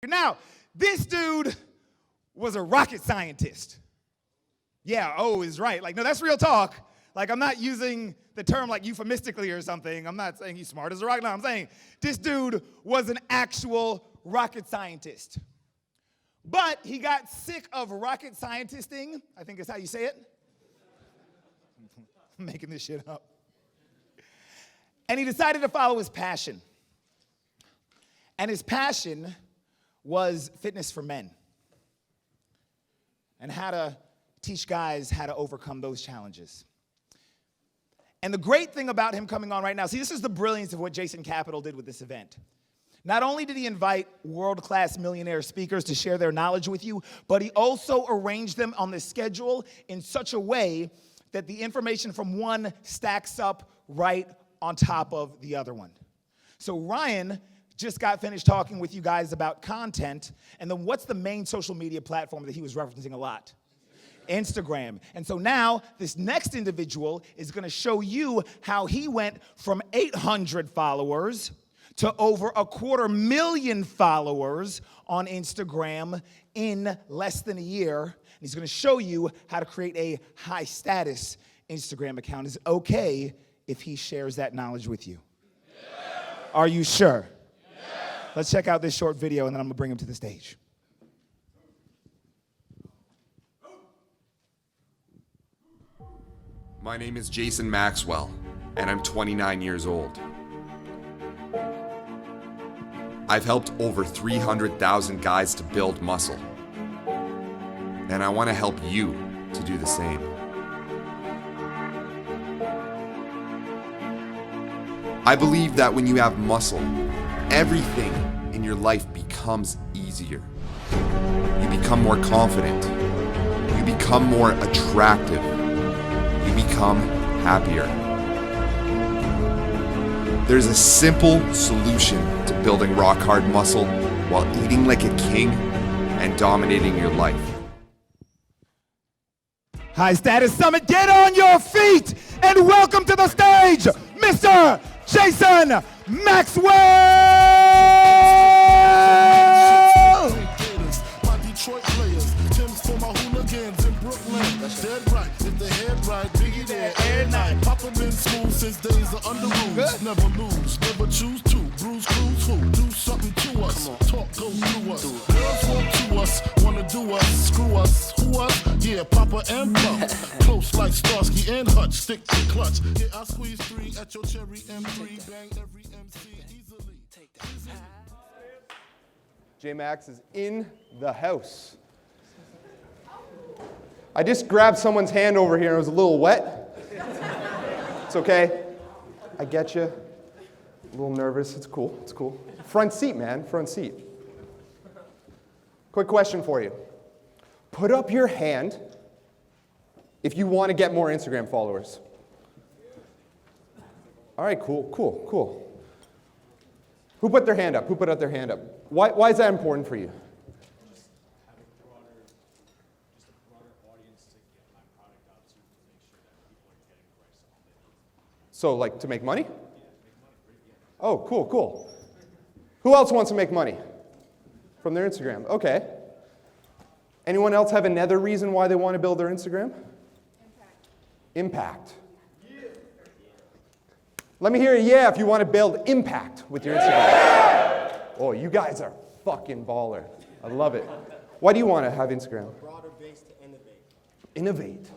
Now, this dude was a rocket scientist. Yeah, is right. Like, no, that's real talk. Like, I'm not using the term like euphemistically or something. I'm not saying he's smart as a rocket. No, I'm saying this dude was an actual rocket scientist. But he got sick of rocket scientisting. I think is how you say it. I'm making this shit up. And he decided to follow his passion. And his passion was fitness for men. And how to teach guys how to overcome those challenges. And the great thing about him coming on right now, see, this is the brilliance of what Jason Capital did with this event. Not only did he invite world-class millionaire speakers to share their knowledge with you, but he also arranged them on the schedule in such a way that the information from one stacks up right on top of the other one. So Ryan just got finished talking with you guys about content, and then what's the main social media platform that he was referencing a lot? Instagram. And so now this next individual is going to show you how he went from 800 followers to over 250,000 followers on Instagram in less than a year. And he's going to show you how to create a high status Instagram account. Is it okay if he shares that knowledge with you? Yeah. Are you sure? Yeah. Let's check out this short video and then I'm going to bring him to the stage. My name is Jason Maxwell, and I'm 29 years old. I've helped over 300,000 guys to build muscle, and I want to help you to do the same. I believe that when you have muscle, everything in your life becomes easier. You become more confident. You become more attractive. You become happier. There's a simple solution to building rock hard muscle while eating like a king and dominating your life. High Status Summit, get on your feet and welcome to the stage, Mr. Jason Maxwell! Dead right, if the head right, Biggie there, air night. Papa been smooth since days of under rules. Never lose, never choose to. Bruise, cruise, who? Do something to us. Talk, go through us. Girls want to us, wanna do us, screw us. Who us? Yeah, Papa and Pump. Close like Starsky and Hutch, stick to clutch. Yeah, I squeeze 3 at your cherry M3. Bang every MC easily. Take that. J-Max is in the house. I just grabbed someone's hand over here and it was a little wet. It's okay. I get you. A little nervous. It's cool. It's cool. Front seat, man. Front seat. Quick question for you. Put up your hand if you want to get more Instagram followers. All right, cool. Who put their hand up? Who put up their hand up? Why is that important for you? So, like, to make money? Oh, cool. Who else wants to make money from their Instagram? Okay. Anyone else have another reason why they want to build their Instagram? Impact. Let me hear a yeah if you want to build impact with your Instagram. Oh, you guys are fucking baller. I love it. Why do you want to have Instagram? A broader base to innovate.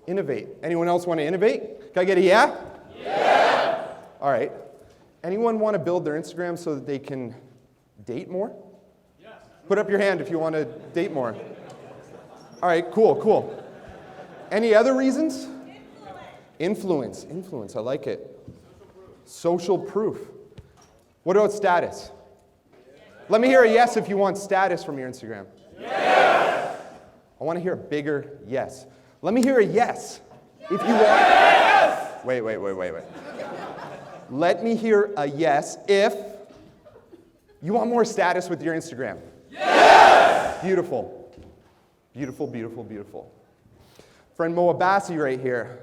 Innovate. Anyone else want to innovate? Can I get a yeah? Yeah! All right. Anyone want to build their Instagram so that they can date more? Yes. Put up your hand if you want to date more. All right, cool. Any other reasons? Influence. I like it. Social proof. What about status? Let me hear a yes if you want status from your Instagram. Yes! I want to hear a bigger yes. Let me hear a yes if you want. Yes! Wait. Let me hear a yes if you want more status with your Instagram. Yes! Beautiful. Friend Mo Abbasi right here.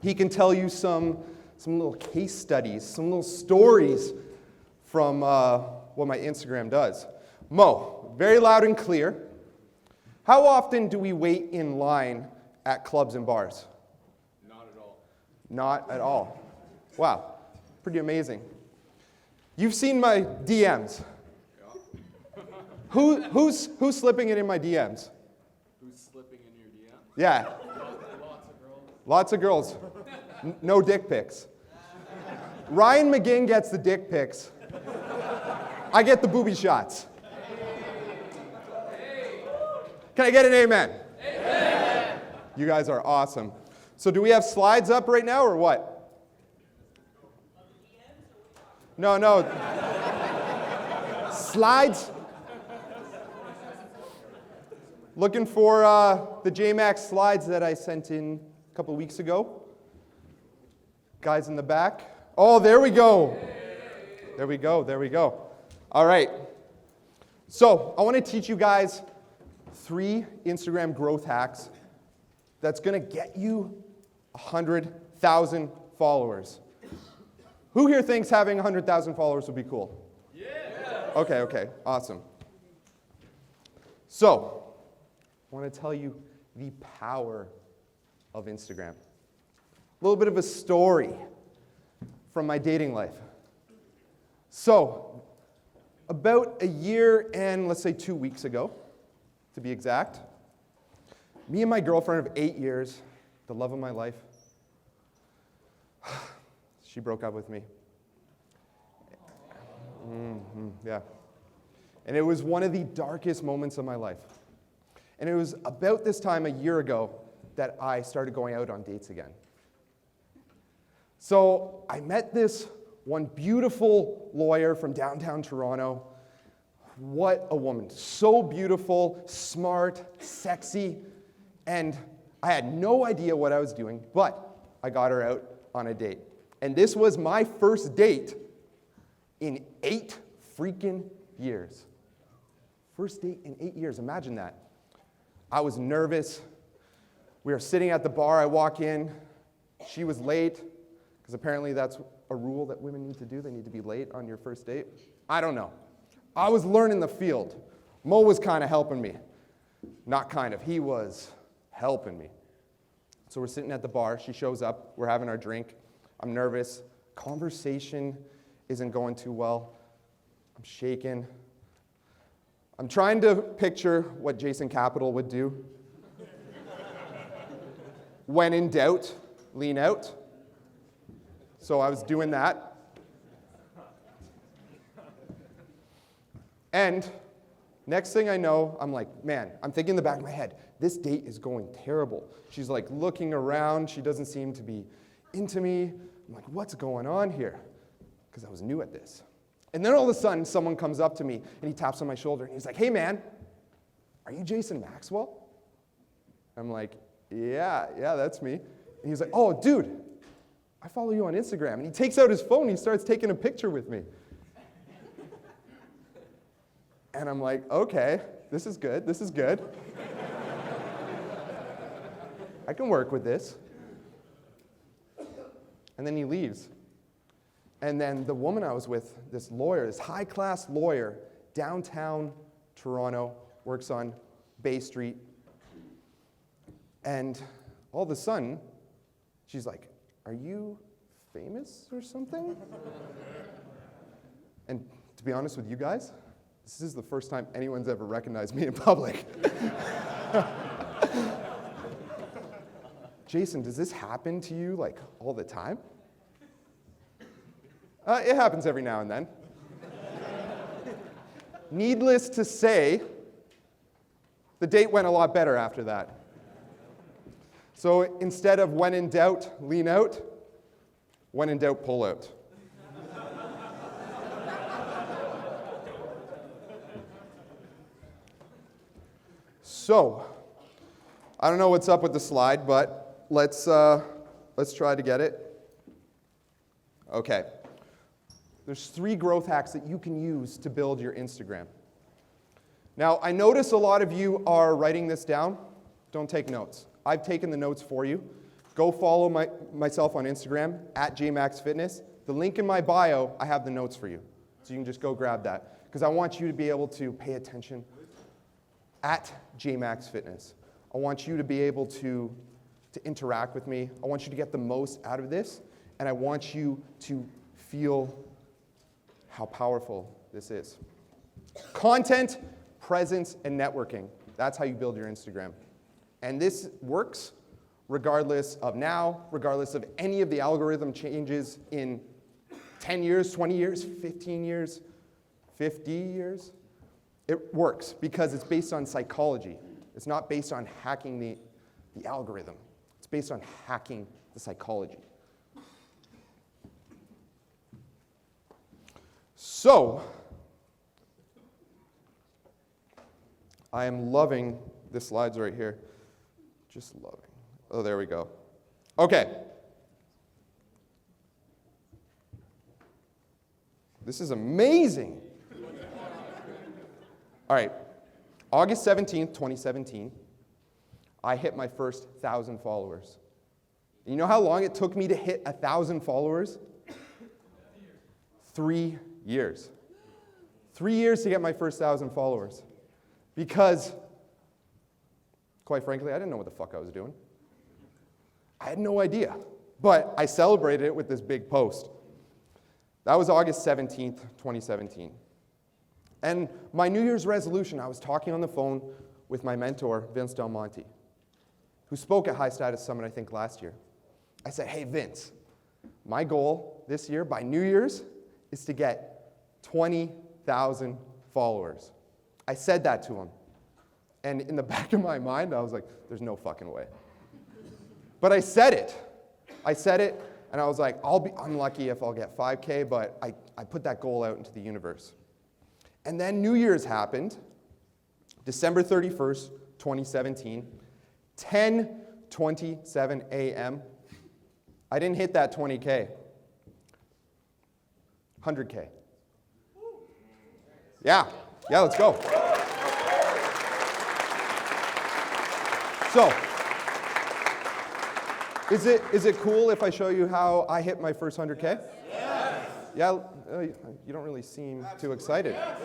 He can tell you some little case studies, some little stories from what my Instagram does. Mo, very loud and clear. How often do we wait in line at clubs and bars? Not at all. Not at all. Wow, pretty amazing. You've seen my DMs. Who's slipping it in my DMs? Who's slipping in your DM? Yeah. Lots of girls. No dick pics. Ryan McGinn gets the dick pics. I get the booby shots. Can I get an amen? Amen. You guys are awesome. So do we have slides up right now or what? No. Slides? Looking for the JMax slides that I sent in a couple weeks ago. Guys in the back. Oh, there we go. There we go. All right. So I want to teach you guys 3 Instagram growth hacks that's going to get you 100,000 followers. Who here thinks having 100,000 followers would be cool? Yeah. Okay, awesome. So, I want to tell you the power of Instagram. A little bit of a story from my dating life. So, about a year and let's say 2 weeks ago, to be exact, me and my girlfriend of 8 years, the love of my life, she broke up with me. Yeah. And it was one of the darkest moments of my life. And it was about this time a year ago that I started going out on dates again. So I met this one beautiful lawyer from downtown Toronto. What a woman. So beautiful, smart, sexy, and I had no idea what I was doing, but I got her out on a date. And this was my first date in 8 freaking years. First date in 8 years, imagine that. I was nervous. We were sitting at the bar, I walk in, she was late, because apparently that's a rule that women need to do, they need to be late on your first date. I don't know. I was learning the field. Mo was kind of helping me. Not kind of, he was helping me. So we're sitting at the bar, she shows up, we're having our drink. I'm nervous, conversation isn't going too well. I'm shaking. I'm trying to picture what Jason Capital would do. When in doubt, lean out. So I was doing that. And next thing I know, I'm like, man, I'm thinking in the back of my head, this date is going terrible. She's like looking around, she doesn't seem to be into me. I'm like, what's going on here? Because I was new at this. And then all of a sudden, someone comes up to me and he taps on my shoulder and he's like, hey man, are you Jason Maxwell? I'm like, yeah, that's me. And he's like, oh dude, I follow you on Instagram. And he takes out his phone and he starts taking a picture with me. And I'm like, okay, this is good. I can work with this. And then he leaves. And then the woman I was with, this lawyer, this high-class lawyer, downtown Toronto, works on Bay Street. And all of a sudden, she's like, are you famous or something? And to be honest with you guys, this is the first time anyone's ever recognized me in public. Jason, does this happen to you like all the time? It happens every now and then. Needless to say, the date went a lot better after that. So instead of when in doubt, lean out, when in doubt, pull out. So, I don't know what's up with the slide, but let's try to get it. Okay. There's 3 growth hacks that you can use to build your Instagram. Now, I notice a lot of you are writing this down. Don't take notes. I've taken the notes for you. Go follow myself on Instagram, @JMaxFitness. The link in my bio, I have the notes for you. So you can just go grab that. because I want you to be able to pay attention at JMax Fitness. I want you to be able to interact with me. I want you to get the most out of this, and I want you to feel how powerful this is. Content, presence, and networking. That's how you build your Instagram. And this works regardless of now, regardless of any of the algorithm changes in 10 years, 20 years, 15 years, 50 years. It works because it's based on psychology. It's not based on hacking the algorithm. It's based on hacking the psychology. So, I am loving the slides right here. Just loving. Oh, there we go. Okay. This is amazing. All right. August 17th, 2017, I hit my first 1,000 followers. You know how long it took me to hit 1,000 followers? 3 years. 3 years to get my first 1,000 followers. Because, quite frankly, I didn't know what the fuck I was doing. I had no idea. But I celebrated it with this big post. That was August 17th, 2017. And my New Year's resolution, I was talking on the phone with my mentor, Vince Del Monte, who spoke at High Status Summit, I think, last year. I said, hey, Vince, my goal this year, by New Year's, is to get 20,000 followers. I said that to him. And in the back of my mind, I was like, there's no fucking way. But I said it. And I was like, I'm lucky if I'll get 5K, but I put that goal out into the universe. And then New Year's happened, December 31st, 2017, 10:27 a.m. I didn't hit that 20K. 100K. Yeah, let's go. So, is it cool if I show you how I hit my first 100K? Yes. Yeah, you don't really seem too excited. Yes.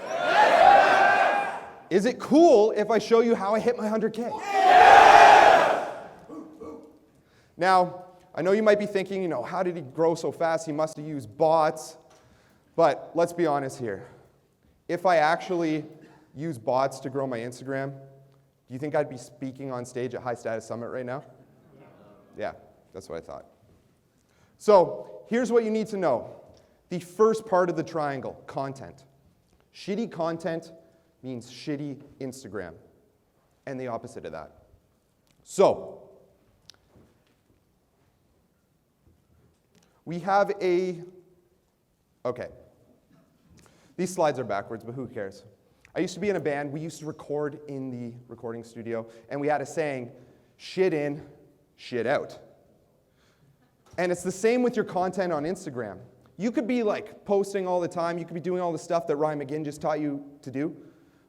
Is it cool if I show you how I hit my 100K? Yes. Now, I know you might be thinking, how did he grow so fast? He must have used bots. But let's be honest here. If I actually use bots to grow my Instagram, do you think I'd be speaking on stage at High Status Summit right now? Yeah, that's what I thought. So here's what you need to know. The first part of the triangle, content. Shitty content means shitty Instagram, and the opposite of that. So, we have okay. These slides are backwards, but who cares? I used to be in a band. We used to record in the recording studio, and we had a saying, shit in, shit out. And it's the same with your content on Instagram. You could be posting all the time. You could be doing all the stuff that Ryan McGinn just taught you to do.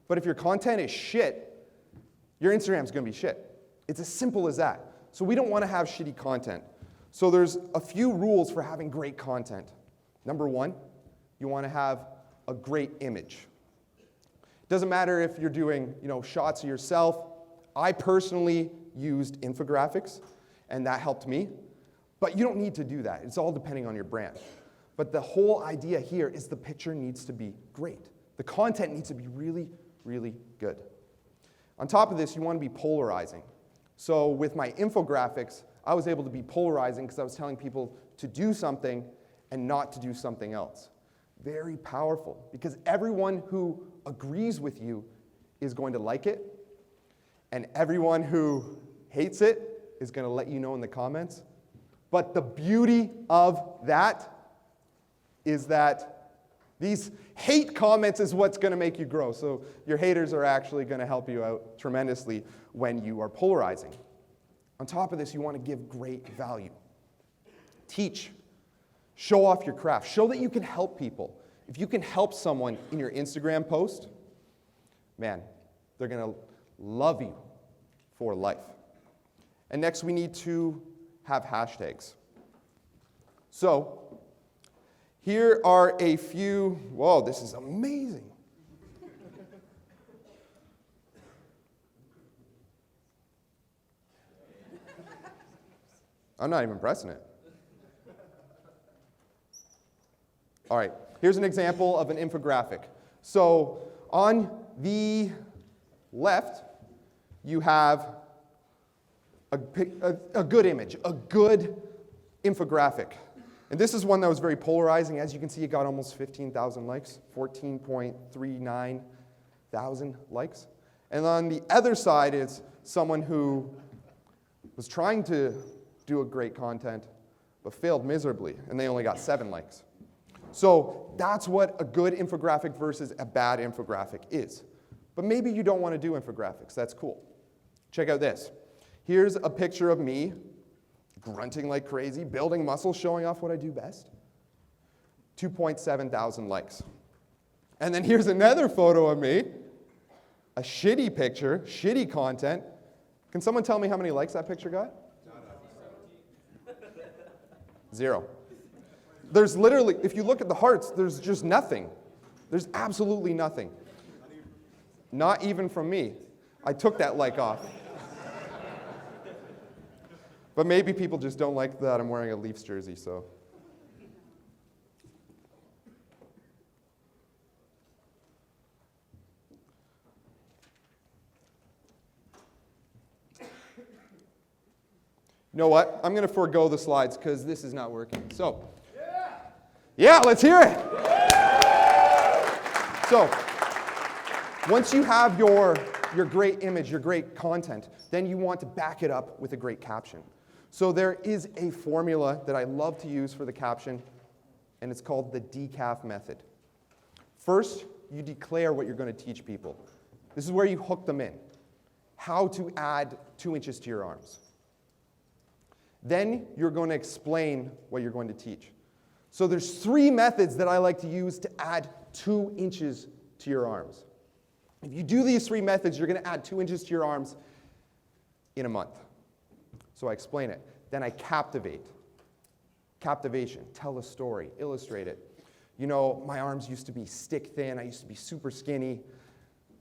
But if your content is shit, your Instagram's going to be shit. It's as simple as that. So we don't want to have shitty content. So there's a few rules for having great content. Number one, you want to have a great image. It doesn't matter if you're doing, shots of yourself. I personally used infographics, and that helped me. But you don't need to do that. It's all depending on your brand. But the whole idea here is the picture needs to be great. The content needs to be really, really good. On top of this, you want to be polarizing. So with my infographics, I was able to be polarizing because I was telling people to do something and not to do something else. Very powerful, because everyone who agrees with you is going to like it, and everyone who hates it is going to let you know in the comments. But the beauty of that is that these hate comments is what's going to make you grow. So your haters are actually going to help you out tremendously when you are polarizing. On top of this, you want to give great value. Teach. Show off your craft. Show that you can help people. If you can help someone in your Instagram post, man, they're going to love you for life. And next, we need to have hashtags. So, here are a few, whoa, this is amazing. I'm not even pressing it. All right, here's an example of an infographic. So on the left, you have a good image, a good infographic. And this is one that was very polarizing. As you can see, it got almost 15,000 likes, 14.39 thousand likes. And on the other side is someone who was trying to do a great content, but failed miserably, and they only got 7 likes. So that's what a good infographic versus a bad infographic is. But maybe you don't want to do infographics. That's cool. Check out this. Here's a picture of me grunting like crazy, building muscle, showing off what I do best. 2.7 thousand likes. And then here's another photo of me, a shitty picture, shitty content. Can someone tell me how many likes that picture got? 0. There's literally, if you look at the hearts, there's just nothing. There's absolutely nothing. Not even from me. I took that like off. But maybe people just don't like that I'm wearing a Leafs jersey, so. You know what? I'm going to forego the slides because this is not working. So, yeah, let's hear it. So, once you have your great image, your great content, then you want to back it up with a great caption. So there is a formula that I love to use for the caption, and it's called the decaf method. First, you declare what you're going to teach people. This is where you hook them in. How to add 2 inches to your arms. Then you're going to explain what you're going to teach. So there's 3 methods that I like to use to add 2 inches to your arms. If you do these 3 methods, you're going to add 2 inches to your arms in a month. So I explain it. Then I captivate. Captivation, tell a story, illustrate it. You know, my arms used to be stick thin. I used to be super skinny,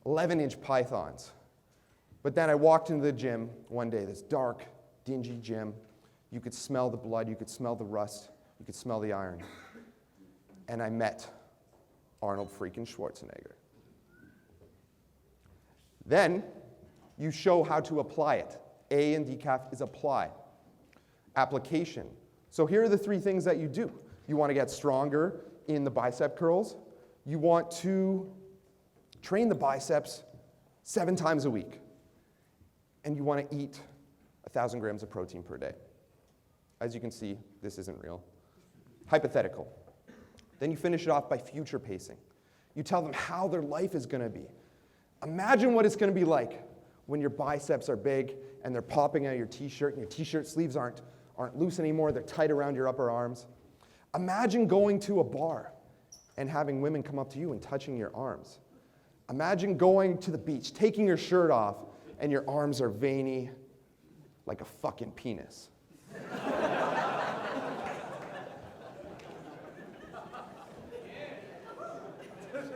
11-inch pythons. But then I walked into the gym one day, this dark, dingy gym. You could smell the blood, you could smell the rust, you could smell the iron. And I met Arnold freaking Schwarzenegger. Then you show how to apply it. A in decaf is apply. Application. So here are the 3 things that you do. You want to get stronger in the bicep curls. You want to train the biceps 7 times a week. And you want to eat 1,000 grams of protein per day. As you can see, this isn't real. Hypothetical. Then you finish it off by future pacing. You tell them how their life is going to be. Imagine what it's going to be like when your biceps are big and they're popping out of your t-shirt and your t-shirt sleeves aren't loose anymore, they're tight around your upper arms. Imagine going to a bar and having women come up to you and touching your arms. Imagine going to the beach, taking your shirt off, and your arms are veiny like a fucking penis.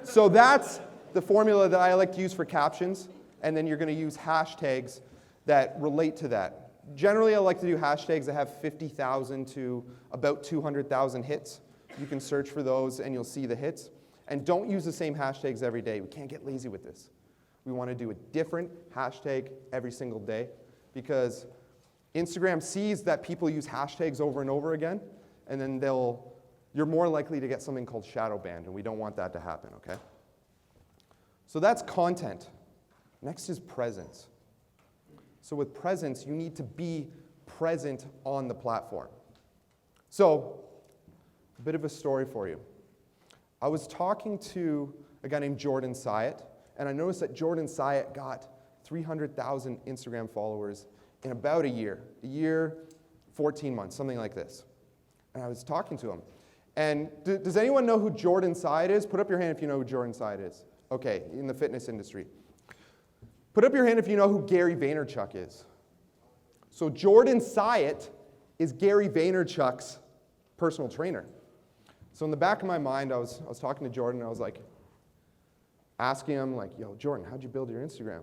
So that's the formula that I like to use for captions, and then you're going to use hashtags that relate to that. Generally, I like to do hashtags that have 50,000 to about 200,000 hits. You can search for those and you'll see the hits. And don't use the same hashtags every day. We can't get lazy with this. We want to do a different hashtag every single day because Instagram sees that people use hashtags over and over again, and then you're more likely to get something called shadow banned, and we don't want that to happen, okay? So that's content. Next is presence. So with presence, you need to be present on the platform. So, a bit of a story for you. I was talking to a guy named Jordan Syatt, and I noticed that Jordan Syatt got 300,000 Instagram followers in about a year, 14 months, something like this. And I was talking to him. And does anyone know who Jordan Syatt is? Put up your hand if you know who Jordan Syatt is. Okay, in the fitness industry. Put up your hand if you know who Gary Vaynerchuk is. So Jordan Syatt is Gary Vaynerchuk's personal trainer. So in the back of my mind, I was talking to Jordan, and I was like, asking him, like, yo, Jordan, how'd you build your Instagram?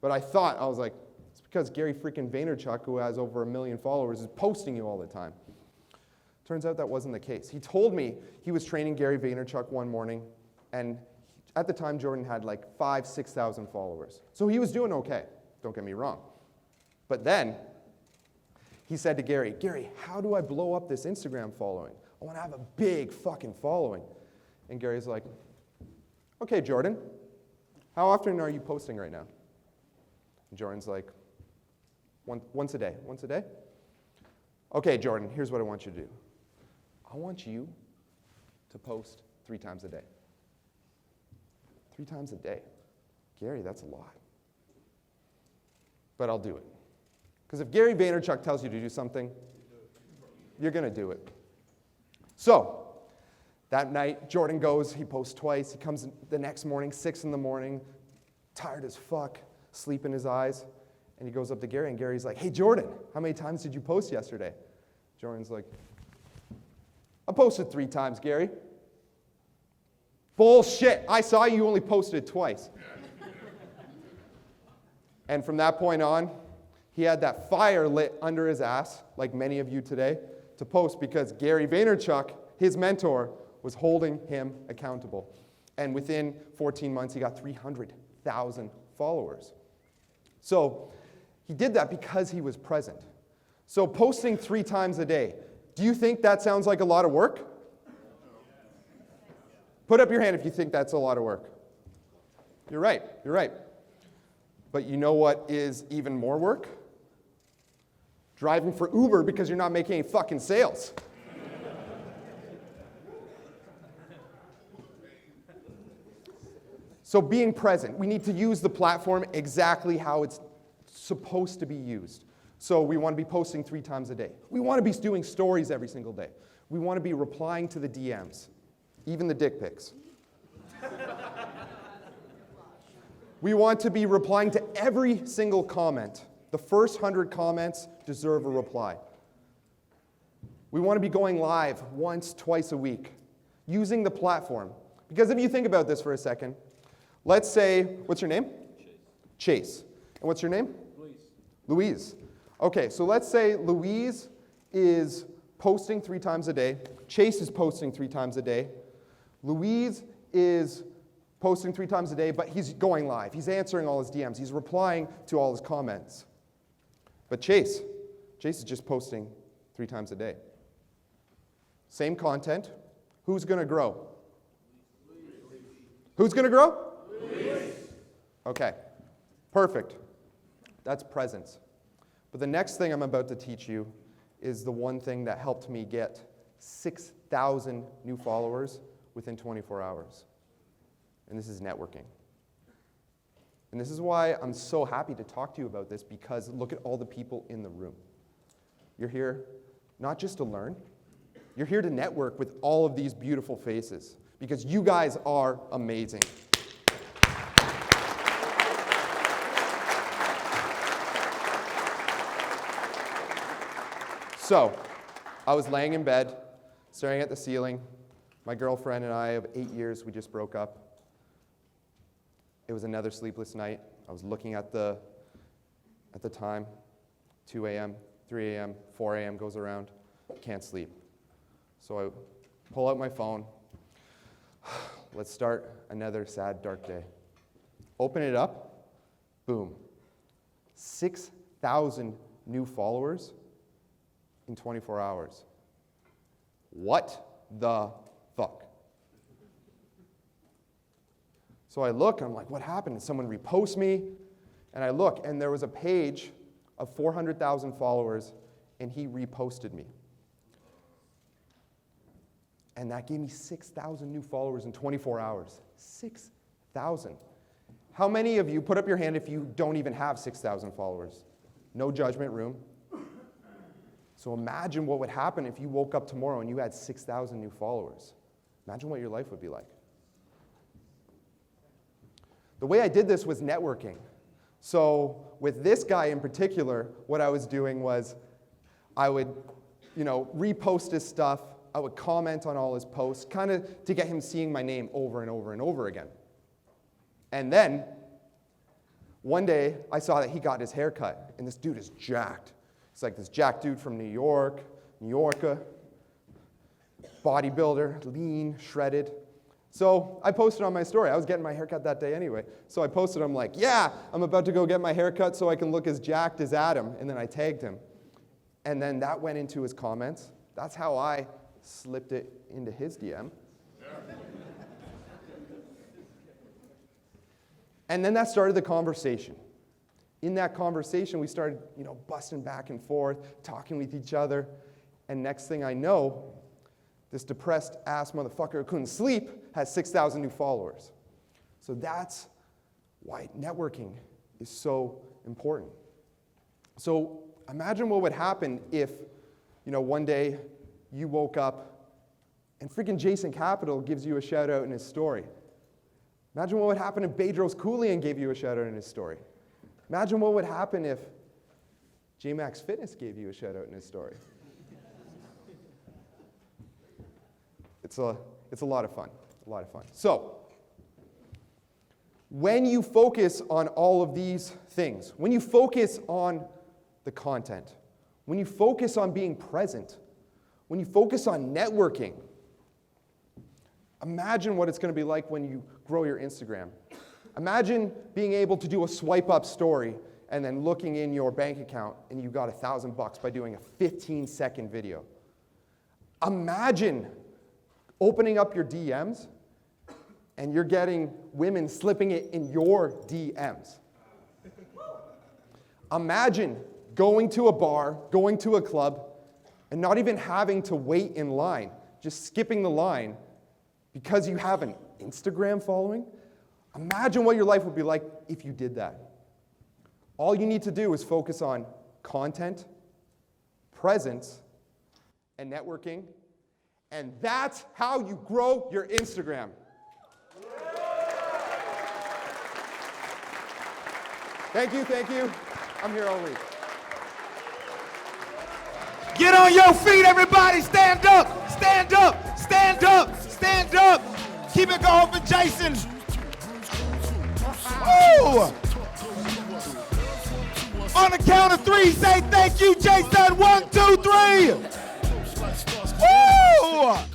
But I was like, It's because Gary freaking Vaynerchuk, who has over 1 million followers, is posting you all the time. Turns out that wasn't the case. He told me he was training Gary Vaynerchuk one morning, and at the time, Jordan had like 5,000, 6,000 followers. So he was doing okay, don't get me wrong. But then, he said to Gary, Gary, how do I blow up this Instagram following? I want to have a big fucking following. And Gary's like, okay, Jordan, how often are you posting right now? And Jordan's like, once a day. Once a day? Okay, Jordan, here's what I want you to do. I want you to post 3 times a day. 3 times a day. Gary, that's a lot. But I'll do it. Because if Gary Vaynerchuk tells you to do something, you're going to do it. So, that night, Jordan goes, he posts twice. He comes the next morning, 6 in the morning, tired as fuck, sleep in his eyes. And he goes up to Gary, and Gary's like, hey, Jordan, how many times did you post yesterday? Jordan's like, I posted 3 times, Gary. Bullshit. I saw you only posted it twice. And from that point on, he had that fire lit under his ass, like many of you today, to post because Gary Vaynerchuk, his mentor, was holding him accountable. And within 14 months, he got 300,000 followers. So he did that because he was present. So posting 3 times a day, do you think that sounds like a lot of work? Put up your hand if you think that's a lot of work. You're right, you're right. But you know what is even more work? Driving for Uber because you're not making any fucking sales. So being present, we need to use the platform exactly how it's supposed to be used. So we want to be posting 3 times a day. We want to be doing stories every single day. We want to be replying to the DMs, even the dick pics. We want to be replying to every single comment. The first 100 comments deserve a reply. We want to be going live once, twice a week, using the platform. Because if you think about this for a second, let's say, what's your name? Chase. And what's your name? Louise. Okay, so let's say Louise is posting 3 times a day. Chase is posting 3 times a day. Louise is posting 3 times a day, but he's going live. He's answering all his DMs. He's replying to all his comments. But Chase is just posting 3 times a day. Same content. Who's going to grow? Who's going to grow? Okay, perfect. That's presence. But the next thing I'm about to teach you is the one thing that helped me get 6,000 new followers within 24 hours. And this is networking. And this is why I'm so happy to talk to you about this, because look at all the people in the room. You're here not just to learn, you're here to network with all of these beautiful faces, because you guys are amazing. So, I was laying in bed, staring at the ceiling. My girlfriend and I of 8 years, we just broke up. It was another sleepless night. I was looking at the time, 2 a.m., 3 a.m., 4 a.m. goes around, can't sleep. So I pull out my phone. Let's start another sad, dark day. Open it up, boom. 6,000 new followers in 24 hours. What the fuck? So I look, and I'm like, what happened? Did someone repost me? And I look, and there was a page of 400,000 followers, and he reposted me. And that gave me 6,000 new followers in 24 hours. 6,000. How many of you, put up your hand if you don't even have 6,000 followers? No judgment room. So imagine what would happen if you woke up tomorrow and you had 6,000 new followers. Imagine what your life would be like. The way I did this was networking. So with this guy in particular, what I was doing was I would, repost his stuff. I would comment on all his posts, kind of to get him seeing my name over and over and over again. And then, One day, I saw that he got his hair cut, and this dude is jacked. He's like this jacked dude from New Yorker, bodybuilder, lean, shredded. So I posted on my story. I was getting my haircut that day anyway. So I posted, I'm like, yeah, I'm about to go get my haircut so I can look as jacked as Adam. And then I tagged him. And then that went into his comments. That's how I slipped it into his DM. And then that started the conversation. In that conversation, we started, busting back and forth, talking with each other. And next thing I know, this depressed ass motherfucker who couldn't sleep has 6,000 new followers. So that's why networking is so important. So imagine what would happen if, one day you woke up and freaking Jason Capital gives you a shout out in his story. Imagine what would happen if Bedros Keuilian gave you a shout out in his story. Imagine what would happen if J-Max Fitness gave you a shout out in his story. It's a lot of fun, So, when you focus on all of these things, when you focus on the content, when you focus on being present, when you focus on networking, imagine what it's going to be like when you grow your Instagram. Imagine being able to do a swipe up story and then looking in your bank account and you got $1,000 by doing a 15-second video. Imagine opening up your DMs and you're getting women slipping it in your DMs. Imagine going to a bar, going to a club, and not even having to wait in line, just skipping the line because you have an Instagram following. Imagine what your life would be like if you did that. All you need to do is focus on content, presence, and networking. And that's how you grow your Instagram. Thank you. I'm here all week. Get on your feet, everybody. Stand up, stand up, stand up, stand up. Keep it going for Jason. Woo! On the count of 3, say thank you, Jason. 1, 2, 3. Woo!